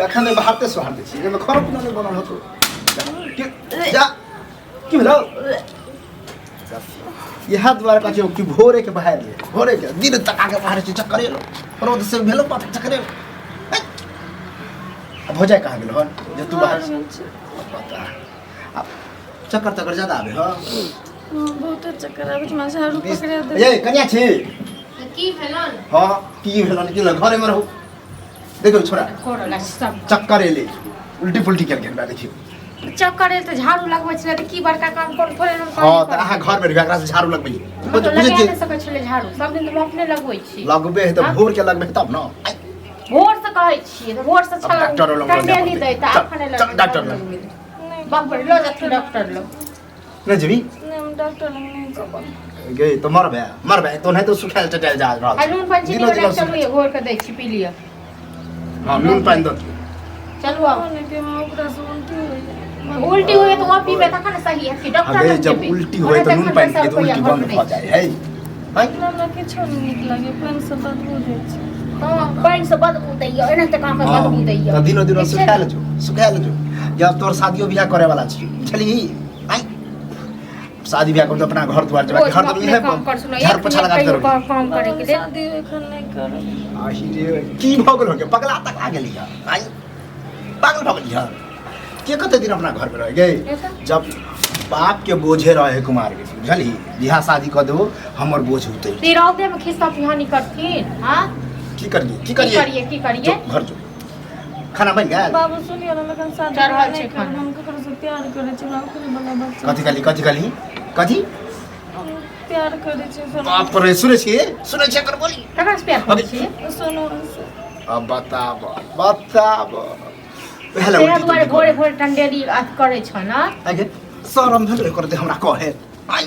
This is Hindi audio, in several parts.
এখানে বাহারতে সোহারতে ছি এখানে খারাপ না বনাল হতো যা কি হলো यह द्वारा का जो कि भोरे के बाहर ले भोरे के दिन तक आगे बाहर से चक्कर ले और वो से भेलो पात चक्कर अब हो जाए कहां गेलो हन जो तू बाहर पता अब चक्कर तकर ज्यादा आवे हो बहुत चक्कर आवे छ मासे हारू पकड़े दे ए कन्या छी की भेलन हां की भेलन कि घरे में रहू देखो छोरा कोरला सब चक्कर ले उल्टी पुल्टी कर के देखियो चक्कर तो झाड़ू लगबै छले त की बड़का काम कर थोड़े हम हां त आहा घर में एकरा से झाड़ू लगबै बुझे जे सकै छले झाड़ू सब दिन तो अपने लगबै छी लगबे है त भोर के लगबे तब न भोर से कहै छी त भोर से छल डॉक्टर लोग कंडेली दै त आखने लग डॉक्टर लोग बाप रे लो जाती डॉक्टर लो नहीं जीवी नहीं हम डॉक्टर नहीं सब गई तो मर बे तो नहीं तो सुखाल चटाल जा रहा आ नून पानी चीनी वाला चलू ये घोर के दै छी पी लिया हां नून पानी दो चलू आओ नहीं के हम ओकरा से उल्टी होई उल्टी हुए तो वो पीबे त खाने सही है कि डॉक्टर अबे लग जब जेबे। उल्टी होए तो नून पानी के तो उल्टी बंद हो जाए है ना ना किछो नहीं नीक लागे पेन से बदबू दै छै हां पानी से बदबू दैयो एना त काम बदबू दैयो तो दिनो दिनो सुखा ले जो जब तोर शादियो बियाह करे वाला छी चली आई शादी बियाह कर तो अपना घर द्वार जब घर तो नहीं है घर पोछा लगा के करो काम करे के दे शादी एखन नहीं कर आही रे की भगल हो के पगला तक आ गेली है आई पागल भगल है के कते दिन अपना घर में रह गए जब बाप के बोझे रहे कुमार के बुझली बियाह शादी कर दो हमर बोझ उतै तिरौदे में खिस्सा पिहानी करथिन हां की करिए की करिए घर जो खाना बन गया बाबू सुनियो ना लेकिन शादी चढ़ल छै नहीं कर खाना। हम ककरो से प्यार करे छी हम करे वाला बच्चा कथी कली कथी हम प्यार करे छी सब बाप रे सुने छी कर बोली ककरा से प्यार करै छी सुनो से अब बताब पहले तेरा दुआरे भोरे भोरे टंडेरी आत करे छ ना आगे शरम भेले करते हमरा कहे आई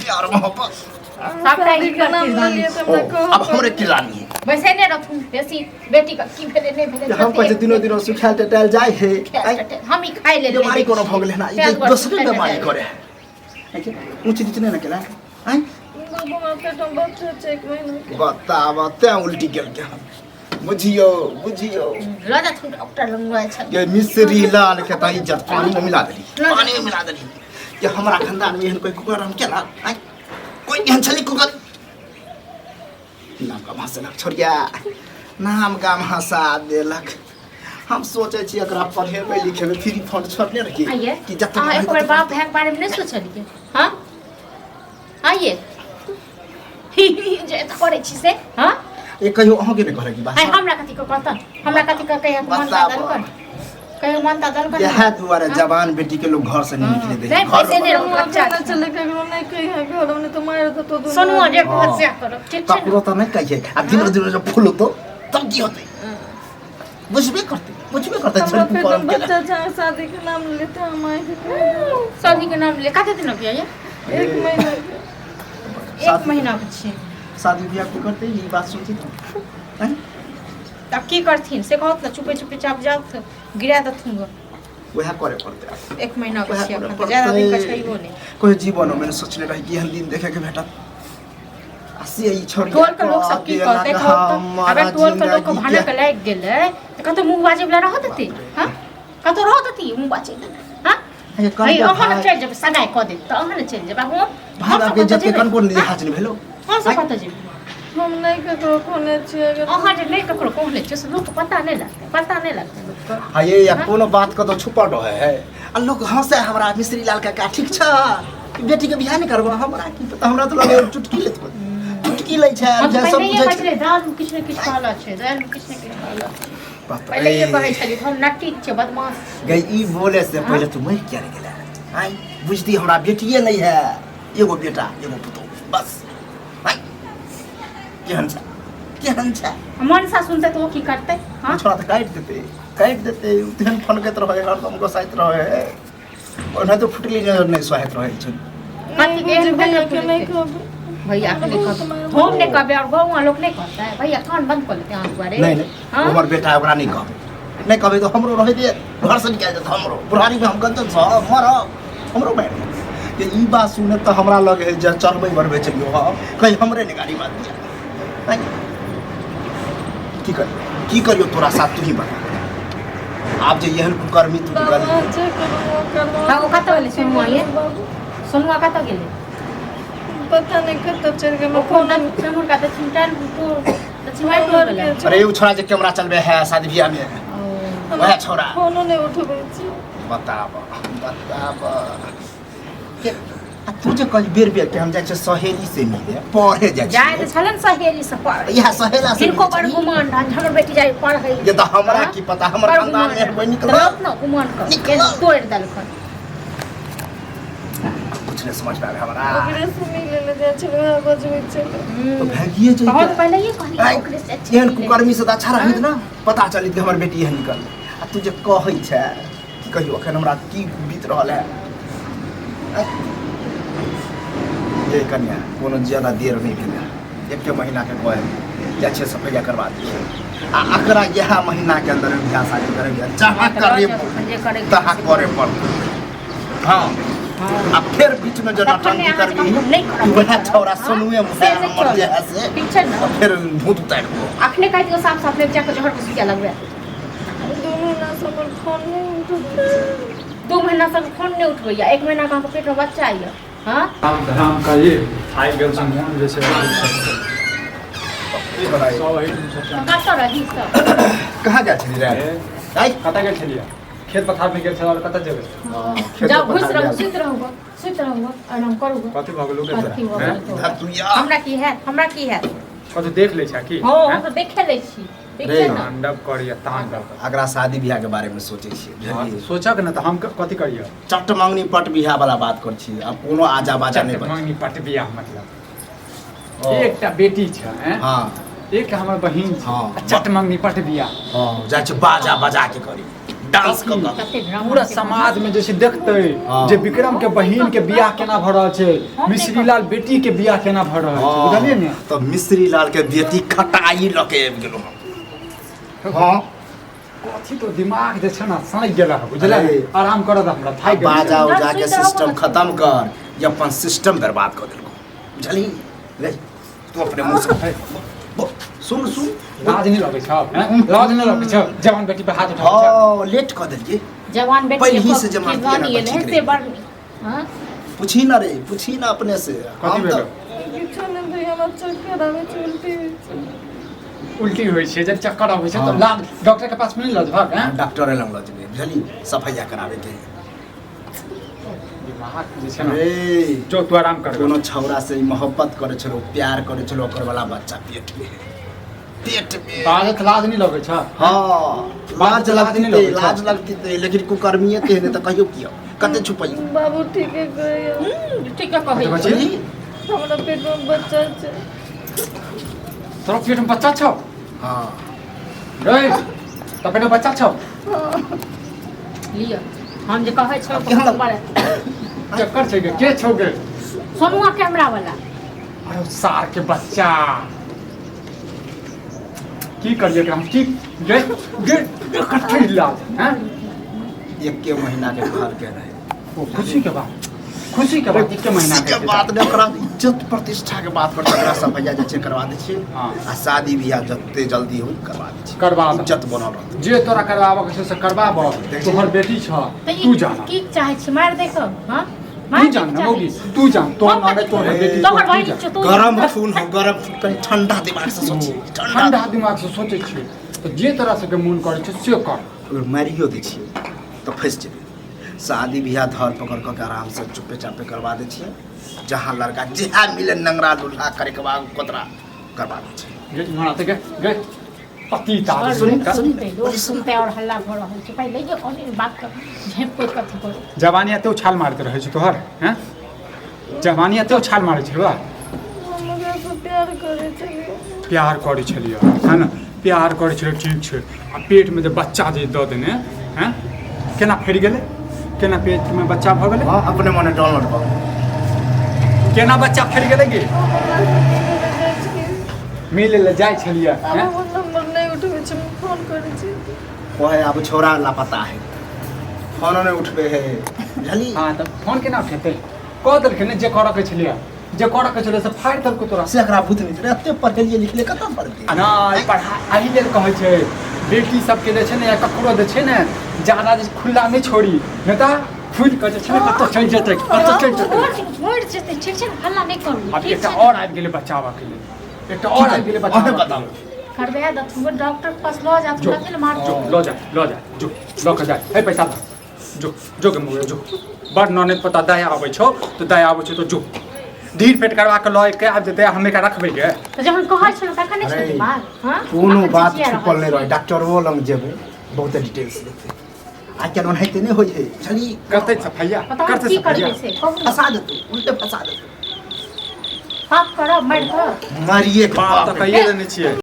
प्यार मोहब्बत सबटा शादी का नाम ले लिए तो हमरा कहो अब हमरे की रानी है वैसे ने रखू बेसी बेटी का की भेले नहीं भेले हम कहते दिनो सुखाल टटाल जाय है हम ही खाई ले बीमारी कोनो भ गेले ना ई दोसरे बीमारी करे ऊंची नीचे ना केला आई बाबू हमरा पेट में बच्चा छै 1 महीना के बताब ते उल्टी गेल के बुझियो राजा तुम डॉक्टर लंग रहे छ ये मिस्री लाल के त इज्जत पानी में मिला देली ये हमरा खानदान में एहन कोई कुकर हम केला आई कोई एहन छली कुकर नाम का भाषा छोड़िया नाम का भाषा देलक हम सोचे छी एकरा पढ़ेबे लिखेबे फ्री फंड छोड़ने रखी आइए कि जत हां एक बार बाप है के बारे में नहीं सोचलिए हां आइए जे त करे छी से हां ए कहियो अहाँ के नहीं करे की बात हाय हमरा कथि को कहता हमरा कथि का कहे मन दादल कर कहे मन दादल कर यह दुआरे जवान बेटी के लोग घर से नहीं निकले दे नहीं पैसे नहीं रखो अच्छा बच्चा चले ककरो नहीं कही है घर में तो मार दो तो सुनो जे बच्चा करो ठीक है तकरो तो नहीं कहिए आ दिन जब फूल तो तब की होते बुझबे करते हमरा छोड़ पेट परम में के बच्चा चाहे शादी के नाम लेते हम आए थे शादी के नाम ले कते दिन हो गया ये 1 महीना के 1 महीना के छी शादी ब्याह को करते ये बात सोची तो तब की करथिन से कहत ना चुपे चुपे चाप जात गिरा दथुंगा वह करे पड़ते 1 महीना के छी अपन ज्यादा दिन का छैबो नहीं कोई जीवन में सोचले रही कि हम दिन देखे के बेटा आसी ई छोड़ टोल के लोग सब की कहते अबे टोल के लोग को भाने के लाग गेले त कतो मुंह बाजे वाला रहत ती हां कतो रहत ती मुंह बाजे हां भाई ओहन चल जब सगाई क दे त ओहन चल जब हम भागा के जब के कन कोन नहीं हाथ भेलो हां सब पता जे हम नहीं ककरो खोने छी अगर ओहन जे नहीं ककरो कहले छ से लोग पता नहीं लगते लोग को हां ये या कोनो बात का तो छुपल रहे है आ लोग हंसे हमरा मिस्त्री लाल का ठीक छ बेटी के बियाह नहीं करबो हमरा की पता हमरा तो लगे चुटकी ले छै जे सब बुझै छै दाल किछ ने किछ खाला छै दाल किछ ने किछ खाला पहले ये कहे छली हम नट्टी छे बदमाश गई ई बोले से पहले तू मैं क्या गेला आई बुझती हमरा बेटिए नहीं है एगो बेटा एगो पुतो बस आई केहन छ मन सा सुनते तो वो की करते हां छोड़ा तो काट देते उतन फोन के रहे हरदम को साइड रहे ओना तो फुटली नहीं सहायत रहे छ कथि के भैया के नहीं कहब भैया के नहीं कहते हम नहीं कहबे और गांव लोग नहीं कहता है भैया कान बंद कर लेते हैं दुआरे नहीं हमर बेटा ओकरा नहीं कहबे तो हमरो रहे दे घर से निकाल दे हमरो बुढ़ारी में हम गंजन छ मर हमरो बैठ कि ई बात सुने तो हमरा लगे है जे चढ़बै बढ़बै चलियो हम कहीं हमरे ने गाड़ी बात दिया की करियो तोरा साथ तू ही बता आप जे यहन कुकर्मी तू कर हां वो कत वाले सुनुआ ये सुनुआ कत गेले पता नहीं कत चल गए वो फोन समूर का तो चिंता तो चिंता कर गेले अरे उ छोरा जे कैमरा चलबे है शादी बियाह में वह छोरा फोन नहीं उठबै छी बताब तू जे कल बेर बेर के हम जाय छ सहेली से मिले पढ़े जाय जाय त छलन सहेली से पढ़ यह सहेला से इनको बड़ गुमान हमर बेटी जाय पढ़ है ये तो हमरा की पता हमर खानदान में कोई निकल न गुमान कर के तोड़ दल खन कुछ नहीं समझ में हमरा ओकरे से मिले ले जाय छलै बजबै छै तो भागिए जे बहुत पहले ये कहली ओकरे से एहन कुकर्मी से अच्छा रहित ना पता चलित कि हमर बेटी यह निकल आ तू जे कहै छै कि कहियो अखन हमरा की बीत रहल है ये कन्या कोनो ज्यादा देर नहीं भेलै 1 महीना के कहे या 6 सफैया करवा दिए आ अकरा यह महीना के अंदर बियाह शादी करेंगे जहाँ करे तहाँ करे पड़त हाँ अब फिर बीच में जो नौटंकी करबी वह छौरा सोनुए में मर जाए से फिर भूत उतार दो अखने कह दियो साफ साफ ले जाके जहर कुछ क्या लगबे 2 महीना से हमर फोन नहीं उठबै 2 महीना से फोन नहीं उठबैया 1 महीना का पेट में बच्चा आइया हां राम का ये हाई गर्ल संग जैसे ये बताइए सो है तुम कत रही सब कहाँ गया छली रे आई कता गेल छलिया खेत पथार में गेल छला कता जेबे जाओ घुस रहो सुत रहो आराम करू कथि भ गेल लोग धर तू या हमरा की है कथि देख ले छा की हां हम तो देखे ले छी देखे ना तांडव करिया तांडव अगरा शादी बियाह के बारे में सोचे छी सोचक न त हम कथि करिया चट मांगनी पट बियाह वाला बात कर छी अब कोनो आजा बाजा नहीं बन मंगनी पट बियाह मतलब एकटा बेटी छ हैं हां एक हमर बहिन छ हाँ। चट मंगनी पट बियाह हां जा छ बाजा बजा के करी डांस कर कते ड्रामा पूरा समाज में जैसे देखते हाँ। जे विक्रम के बहिन के बियाह केना भ रहल छै मिश्री लाल बेटी के बियाह केना भ रहल छै बुझलिए ने तो मिश्री लाल के बेटी खटाई लके आबि गेलो हां कथि तो दिमाग जे छै ना सनक गेला बुझले अरे। आराम करत हमरा थाक गेल बाजा छै। उजा के सिस्टम खत्म कर ये अपन सिस्टम बर्बाद कर देलको बुझली ले तू अपने मुंह से सुन सुन लाज नहीं लगे छ हैं लाज नहीं लगे छ जवान बेटी पे हाथ उठा हां लेट कर देलिए जवान बेटी पहले ही से जमा किया ना ये बच्ची नहीं के से लिए। बड़ हां पूछी ना रे पूछी ना अपने से कथि हम तो भेलो किछो नहीं भई हमर चक्कर आवे छै उल्टी उल्टी होय छै जब चक्कर आबै छै तो लाग डॉक्टर के पास में नहीं लज भाग हैं डॉक्टर लंग लज गए बुझली सफाइया करावे के दिमाग जे छै ना रे जो तू आराम कर कोनो छौरा से मोहब्बत करे छलो प्यार करे छलो ओकर वाला बच्चा पेट में बाजत लाज नहीं लगे छ हां लाज लगती थे लेकिन कुकर्मीए कहने तो कहियो किया कते छुपाई बाबू ठीक है गए ठीक है कहै बच्ची हमरा पेट में बच्चा छै तोरा पेट में बच्चा छ हां रे त पेट में बच्चा छ लियो हम जे कहै छ केहन बड़े चक्कर छै के छौ गे सोनुआ कैमरा वाला अरे सार के बच्चा की करिए हम की गे गे कट्ठे इलाज हैं 1 महीना के घर के रहे वो खुशी के बाद 1 महीना के बाद ने ओकरा इज्जत प्रतिष्ठा के बात पर ओकरा सफाइया जे छै करवा दै छियै हाँ। आ शादी बियाह जते जल्दी हो करवा दै छियै करवा दे। इज्जत बनल रहत जे तोरा करवाबो के से करवाबो तोहर बेटी छ तू जाना की चाहे छी मार देखो हां तू जान ना मोगी तू जान तो नामे तोहर बेटी तोहर भाई छ तू गरम खून हो गरम कहीं ठंडा दिमाग से सोची ठंडा दिमाग से सोचे छियै तो जे तरह से के मन करे छै से कर अगर मारियो दै छियै तो फंस जेबै शादी बियाह धर पकड़ के आराम से चुपे चापे करवा दै छियै जहाँ लड़का जहाँ मिले नंगरा दुल्हा करे के बाद कोतरा करवा दै छियै गे माना ते गे पति ता सुनते और हल्ला भर रहल छै पहले ये कोनी बात कर झेप कोई कथि कर जवानी एते उछाल मारते रहे छै तोहर हैं जवानी एते उछाल मारे छै बा हमरा से प्यार करे छै प्यार करे छलिए है ना प्यार करे छलिए ठीक छै आ पेट में जे बच्चा जे द देने हैं केना फेर गेले केना पेट में बच्चा भ गेले हाँ अपने मने डाउनलोड कर केना बच्चा फेर गेले गे मिले ले जाय छलिए हैं अब नंबर नहीं उठबै छै फोन करे छै ओहे अब छोरा लापता है फोन नहीं उठबे है बुझली हां त फोन केना उठेतै कह देलखिन जे करऽ के छलियै जे करऽ के छलै से फाड़ि देलको तोरा से एकरा भूत नहीं एते पढ़लिए लिखले कतऽ पढ़ते नहि पढ़ा एहि लेल कहै छै बेटी सबके जे छै ने या ककरो जे छै ने ज्यादा जे खुला नहि छोड़ी नहि तऽ फुलि कऽ जे छै ने कतऽ चलि जेतै कतऽ चलि जेतै छोड़ि जेतै ठीक छै ने हल्ला नहि करू अब एकटा और आबि गेलै बचाबऽ के लेल एकटा और आबि गेलै बचाबऽ बताउ करबे द तुम डॉक्टर के पास लो जा तू लगे मार जो लो जा जो लो के जा हे पैसा दे जो जो के मुँह जो बड़ ननद पता दया आबै छौ तो दया आबै छौ तो जो ढीर पेट करवा के लऽ के आबि जेतै हमे का रखबै गे तो जखन कहै छौ तखन नहि छौ दिमाग हां कोनो बात छुपल नहीं रहे डॉक्टरवो लग जेबै बहुत डिटेल्स लेते आ केना होइते नहीं होई है चली करतै सफैया करतै की सफैया करबै से कहू फंसा देतौ उल्टे फंसा देतौ पाप करब मारि कऽ मारिए के बात तऽ कहिए देने छियै